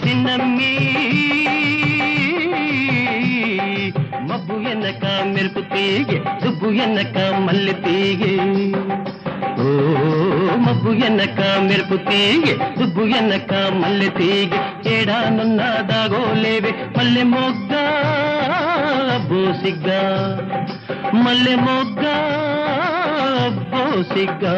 సిన్నమ్మి మబ్బు ఎన్నక మెరుపు తీగే దుబ్బు ఎన్నక మల్లె తీగే ఓ మబ్బు ఎన్నక మెరుపు తీగే దుబ్బు ఎన్నక మల్లె తీగే ఏడానున్న దాగోలేవే మల్లె మొగ్గ బోసిగ్గా మల్లె మొగ్గ బోసిగ్గా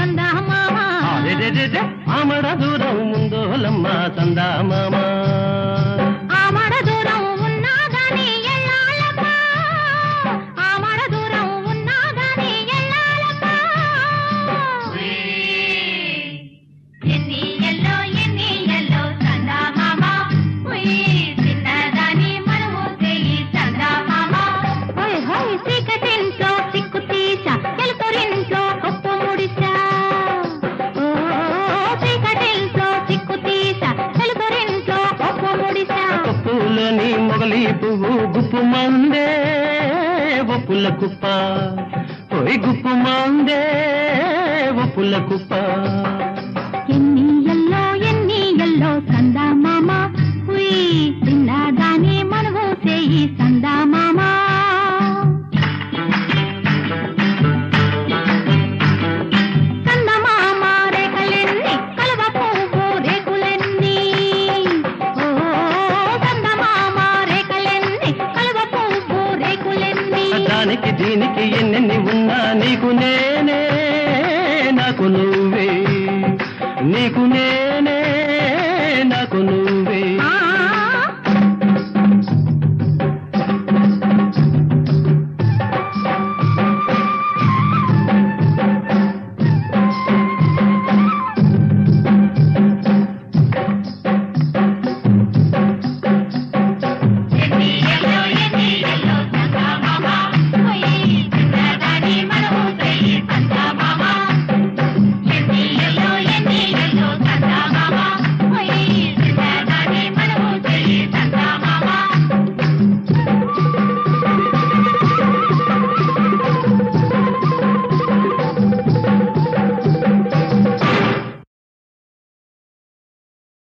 సందా మామ ఆమడ దూరం ముందోలమ్మ సందా మామ ఆమడ దూరం ఉన్నా గాని ఎల్లాలమ్మ ఆమడ దూరం ఉన్నా గాని ఎల్లాలమ్మ ఎన్ని ఎల్లో సందా మామ చిన్నదాని మనము చేయి సందా మామ చీకటింట్లో సిక్కు తీసా ఎలుతురింట్లో కొప్పు ముడిసా చీకటింట్లో సిక్కు తీసా ఎలుతురింట్లో కొప్పు ముడిసా కొప్పులని మొగలి పువ్వు గుప్పు మందే ఒప్పుల కుప్ప ఓయ్ గుప్పు మందే ఒప్పుల కుప్ప ఎన్ని ఎల్లో సందా మామ చిన్నదాని మనము చేయి సందా మామ దానికి దీనికి ఎన్నెన్ని ఉన్నా నీకు నేనే నాకు నువ్వే నీకు నేనే నాకు నువ్వే